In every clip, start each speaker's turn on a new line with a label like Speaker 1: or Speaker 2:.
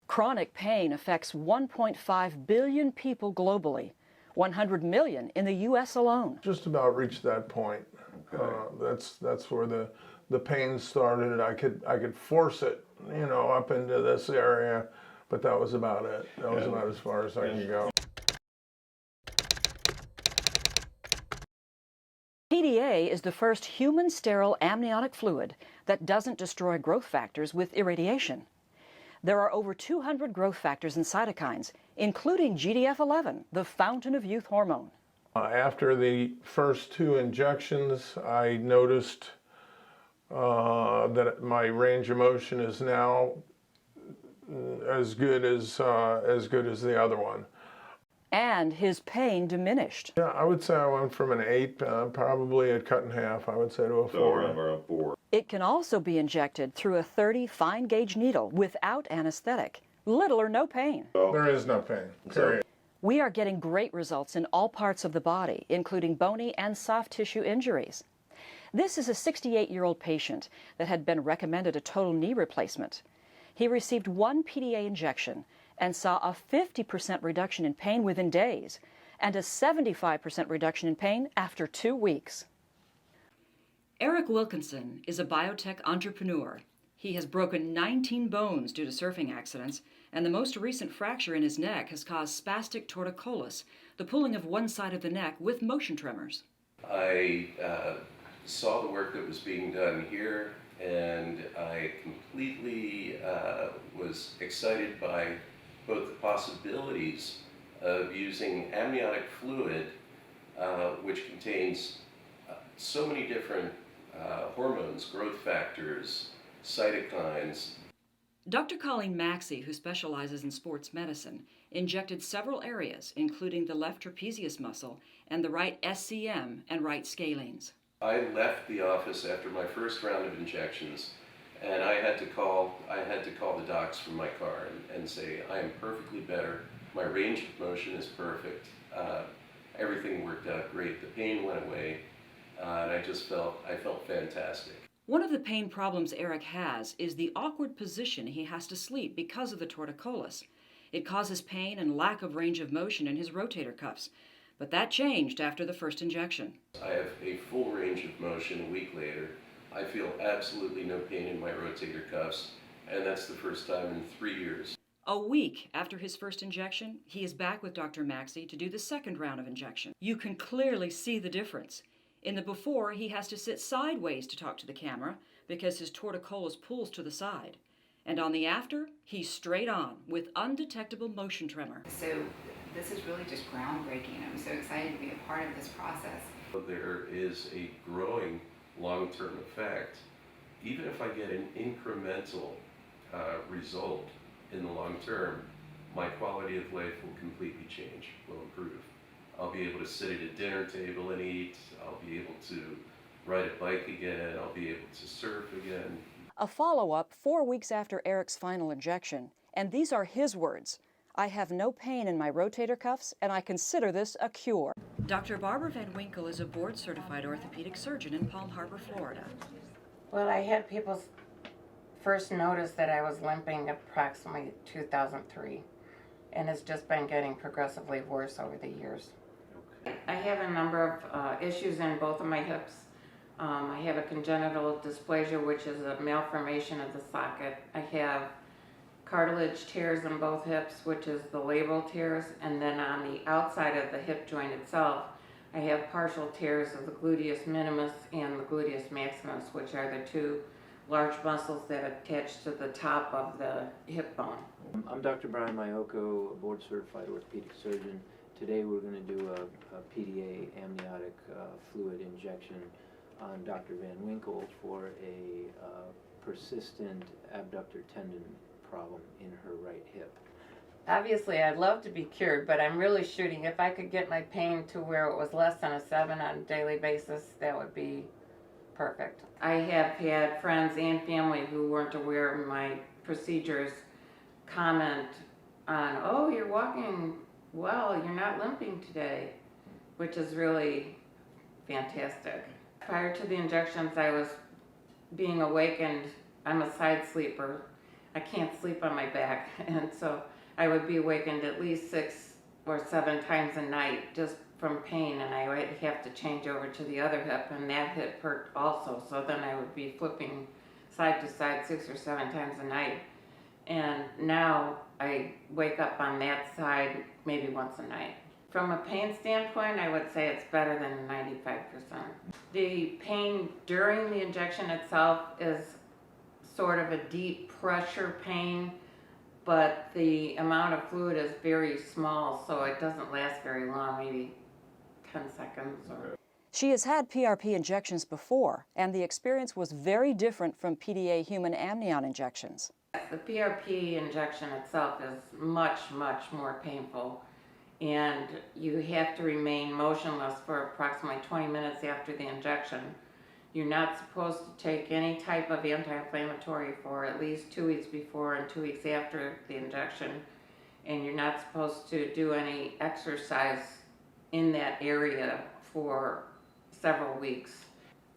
Speaker 1: Chronic pain affects 1.5 billion people globally, 100 million in the U.S. alone.
Speaker 2: Just about reached that point.
Speaker 3: Okay.
Speaker 2: That's where the pain started. I could force it, up into this area, but that was about it. That was about as far as I could go.
Speaker 1: PDA is the first human sterile amniotic fluid that doesn't destroy growth factors with irradiation. There are over 200 growth factors and cytokines, including GDF-11, the fountain of youth hormone.
Speaker 2: After the first 2 injections, I noticed that my range of motion is now as good as the other one.
Speaker 1: And his pain diminished.
Speaker 2: Yeah, I would say I went from an 8, probably it cut in half, I would say, to a 4.
Speaker 3: So around 4.
Speaker 1: It can also be injected through a 30 fine gauge needle without anesthetic. Little or no pain.
Speaker 2: There is no pain, period.
Speaker 1: We are getting great results in all parts of the body, including bony and soft tissue injuries. This is a 68-year-old patient that had been recommended a total knee replacement. He received 1 PDA injection and saw a 50% reduction in pain within days and a 75% reduction in pain after 2 weeks. Eric Wilkinson is a biotech entrepreneur. He has broken 19 bones due to surfing accidents, and the most recent fracture in his neck has caused spastic torticollis, the pulling of one side of the neck with motion tremors.
Speaker 4: I saw the work that was being done here, and I completely was excited by both the possibilities of using amniotic fluid, which contains so many different hormones, growth factors, cytokines.
Speaker 1: Dr. Colleen Maxey, who specializes in sports medicine, injected several areas, including the left trapezius muscle and the right SCM and right scalenes.
Speaker 4: I left the office after my first round of injections, and I had to call the docs from my car and say, I am perfectly better. My range of motion is perfect. Everything worked out great. The pain went away, and I felt fantastic.
Speaker 1: One of the pain problems Eric has is the awkward position he has to sleep because of the torticollis. It causes pain and lack of range of motion in his rotator cuffs, but that changed after the first injection.
Speaker 4: I have a full range of motion a week later. I feel absolutely no pain in my rotator cuffs, and that's the first time in 3 years.
Speaker 1: A week after his first injection, he is back with Dr. Maxey to do the second round of injection. You can clearly see the difference. In the before, he has to sit sideways to talk to the camera because his torticollis pulls to the side. And on the after, he's straight on with undetectable motion tremor.
Speaker 5: So this is really just groundbreaking. I'm so excited to be a part of this process.
Speaker 4: There is a growing long-term effect. Even if I get an incremental result in the long term, my quality of life will completely change, will improve. I'll be able to sit at a dinner table and eat. I'll be able to ride a bike again. I'll be able to surf again.
Speaker 1: A follow-up 4 weeks after Eric's final injection, and these are his words. I have no pain in my rotator cuffs, and I consider this a cure. Dr. Barbara Van Winkle is a board-certified orthopedic surgeon in Palm Harbor, Florida.
Speaker 6: Well, I had people first notice that I was limping approximately 2003, and it's just been getting progressively worse over the years. I have a number of issues in both of my hips. I have a congenital dysplasia, which is a malformation of the socket. I have cartilage tears in both hips, which is the labral tears, and then on the outside of the hip joint itself, I have partial tears of the gluteus minimus and the gluteus maximus, which are the 2 large muscles that attach to the top of the hip bone.
Speaker 7: I'm Dr. Brian Mayoko, a board-certified orthopedic surgeon. Today we're going to do a PDA amniotic fluid injection on Dr. Van Winkle for a persistent abductor tendon problem in her right hip.
Speaker 6: Obviously, I'd love to be cured, but I'm really shooting. If I could get my pain to where it was less than a 7 on a daily basis, that would be perfect. I have had friends and family who weren't aware of my procedures comment on, oh, you're walking well, you're not limping today, which is really fantastic. Prior to the injections, I was being awakened. I'm a side sleeper. I can't sleep on my back, and so I would be awakened at least 6 or 7 times a night just from pain, and I would have to change over to the other hip, and that hip hurt also. So then I would be flipping side to side 6 or 7 times a night. And now I wake up on that side maybe once a night. From a pain standpoint, I would say it's better than 95%. The pain during the injection itself is sort of a deep pressure pain, but the amount of fluid is very small, so it doesn't last very long, maybe 10 seconds.
Speaker 1: She has had PRP injections before, and the experience was very different from PDA human amnion injections.
Speaker 6: The PRP injection itself is much, much more painful, and you have to remain motionless for approximately 20 minutes after the injection. You're not supposed to take any type of anti-inflammatory for at least 2 weeks before and 2 weeks after the injection, and you're not supposed to do any exercise in that area for several weeks.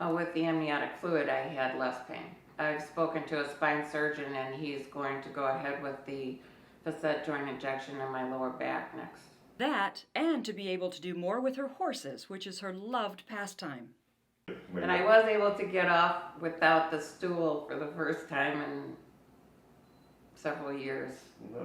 Speaker 6: With the amniotic fluid, I had less pain. I've spoken to a spine surgeon, and he's going to go ahead with the facet joint injection in my lower back next.
Speaker 1: That, and to be able to do more with her horses, which is her loved pastime.
Speaker 6: And I was able to get off without the stool for the first time in several years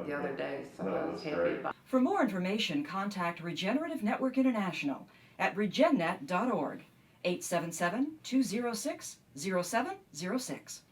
Speaker 6: the other day, so I was happy about it.
Speaker 1: For more information, contact Regenerative Network International at regennet.org, 877-206-0706.